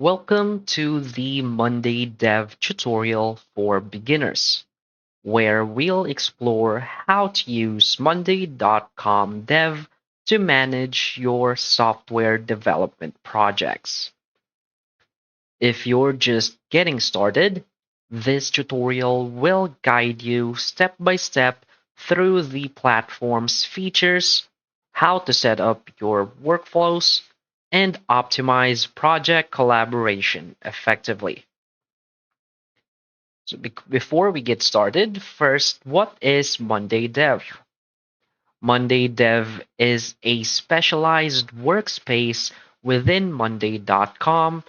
Welcome to the Monday Dev tutorial for beginners, where we'll explore how to use Monday.com Dev to manage your software development projects. If you're just getting started, this tutorial will guide you step by step through the platform's features, how to set up your workflows, and optimize project collaboration effectively. So before we get started, first, what is Monday Dev? Monday Dev is a specialized workspace within Monday.com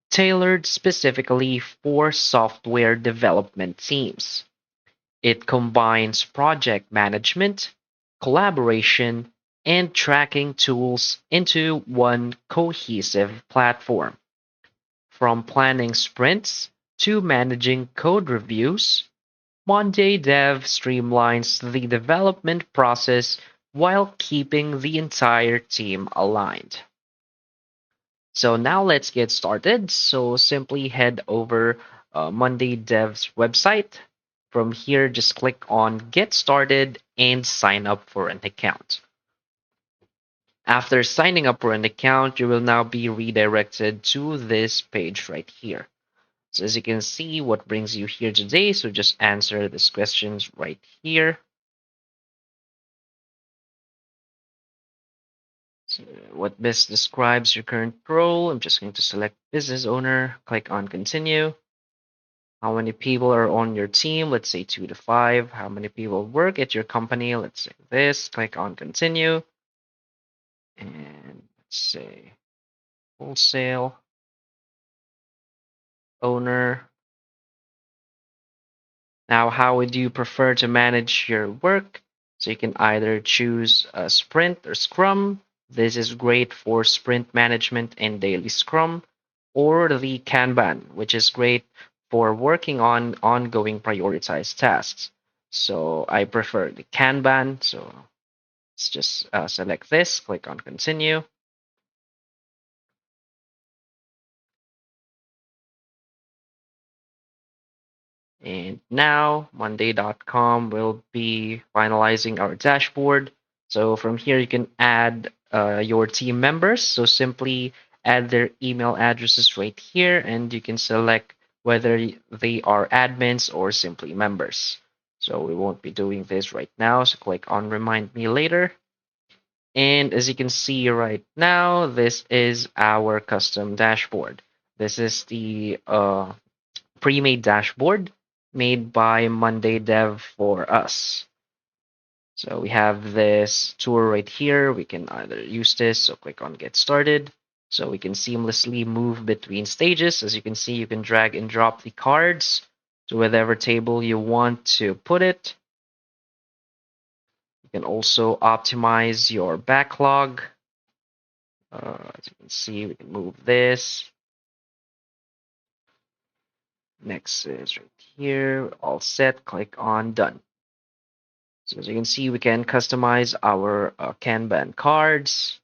tailored specifically for software development teams. It combines project management, collaboration, and tracking tools into one cohesive platform. From planning sprints to managing code reviews, Monday Dev streamlines the development process while keeping the entire team aligned. So now let's get started. So simply head over Monday Dev's website. From here, just click on Get Started and sign up for an account. After signing up for an account, you will now be redirected to this page right here. So as you can see, what brings you here today, so just answer these questions right here. So what best describes your current role? I'm just going to select business owner, click on continue. How many people are on your team? Let's say 2 to 5. How many people work at your company? Let's say this. Click on continue. And let's say wholesale owner. Now, how would you prefer to manage your work? So you can either choose a sprint or scrum. This is great for sprint management and daily scrum, or the Kanban, which is great for working on ongoing prioritized tasks. So I prefer the Kanban. So let's just select this, click on continue. And now Monday.com will be finalizing our dashboard. So from here, you can add your team members. So simply add their email addresses right here, and you can select whether they are admins or simply members. So we won't be doing this right now. So click on Remind Me Later. And as you can see right now, this is our custom dashboard. This is the pre-made dashboard made by Monday Dev for us. So we have this tour right here. We can either use this, so click on Get Started. So we can seamlessly move between stages. As you can see, you can drag and drop the cards to whatever table you want to put it. You can also optimize your backlog. As you can see, we can move this. Next is right here. All set. Click on Done. So as you can see, we can customize our Kanban cards.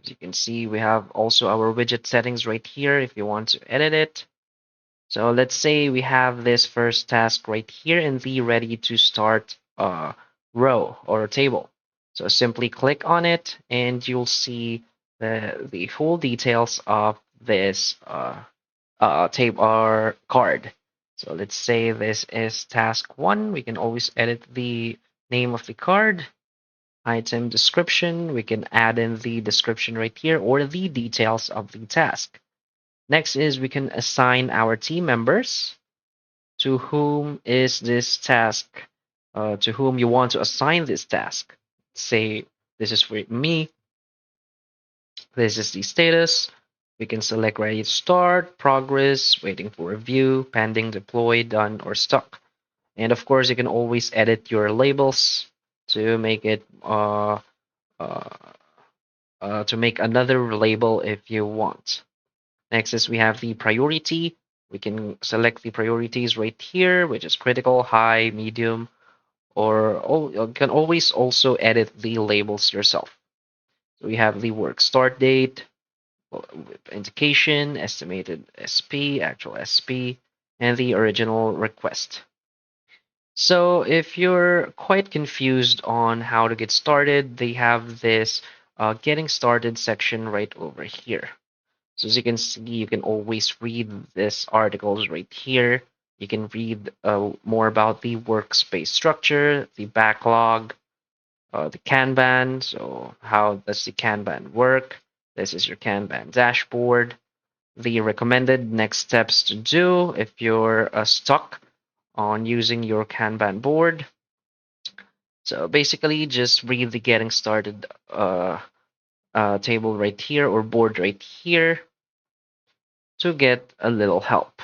As you can see, we have also our widget settings right here if you want to edit it. So let's say we have this first task right here in the ready to start row or table. So simply click on it and you'll see the full details of this table or card. So let's say this is task 1. We can always edit the name of the card, item description. We can add in the description right here or the details of the task. Next is we can assign our team members to whom is this task, to whom you want to assign this task. Say this is for me. This is the status. We can select ready to start, progress, waiting for review, pending, deploy, done, or stuck. And of course, you can always edit your labels to make it uh, to make another label if you want. Next is we have the priority. We can select the priorities right here, which is critical, high, medium, or you can always also edit the labels yourself. So we have the work start date, well, with indication, estimated SP, actual SP, and the original request. So if you're quite confused on how to get started, they have this getting started section right over here. So as you can see, you can always read this articles right here. You can read more about the workspace structure, the backlog, the Kanban. So how does the Kanban work? This is your Kanban dashboard. The recommended next steps to do if you're stuck on using your Kanban board. So basically, just read the getting started table right here or board right here to get a little help.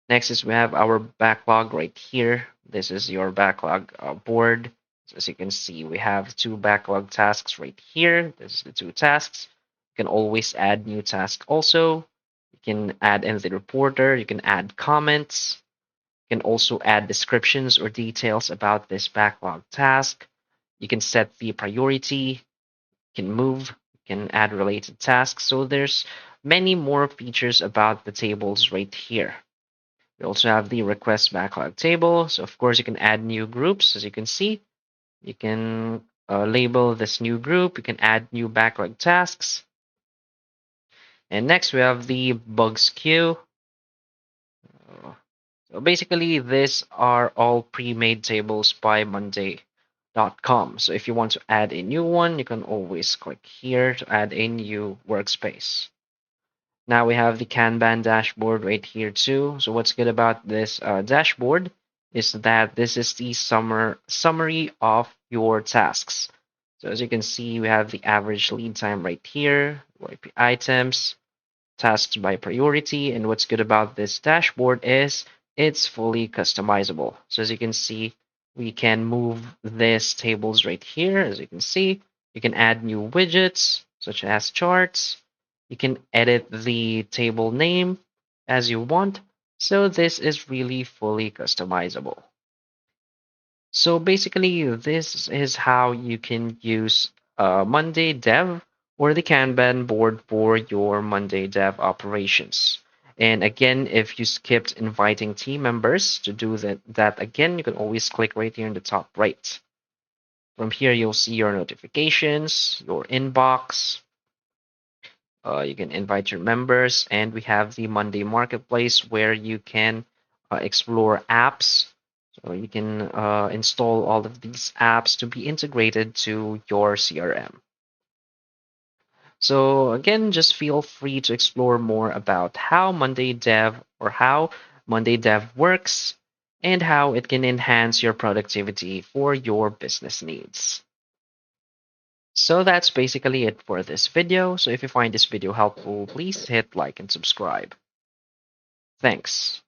Next is we have our backlog right here. This is your backlog board. So as you can see, we have two backlog tasks right here. This is the two tasks. You can always add new tasks also. You can add in the reporter. You can add comments. You can also add descriptions or details about this backlog task. You can set the priority. You can move. You can add related tasks. So there's many more features about the tables right here. We also have the request backlog table. So of course you can add new groups. As you can see, you can label this new group. You can add new backlog tasks. And next we have the bugs queue. So basically, these are all pre-made tables by Monday.com. So if you want to add a new one, you can always click here to add a new workspace. Now we have the Kanban dashboard right here too. So what's good about this dashboard is that this is the summary of your tasks. So as you can see, we have the average lead time right here, YP items, tasks by priority. And what's good about this dashboard is it's fully customizable. So as you can see, we can move these tables right here. As you can see, you can add new widgets such as charts. You can edit the table name as you want. So this is really fully customizable. So basically, this is how you can use Monday Dev or the Kanban board for your Monday Dev operations. And again, if you skipped inviting team members to do that again, you can always click right here in the top right. From here, you'll see your notifications, your inbox. You can invite your members, and we have the Monday Marketplace where you can explore apps. So you can install all of these apps to be integrated to your CRM. So again, just feel free to explore more about how Monday Dev or how Monday Dev works and how it can enhance your productivity for your business needs. So that's basically it for this video. So if you find this video helpful, please hit like and subscribe. Thanks.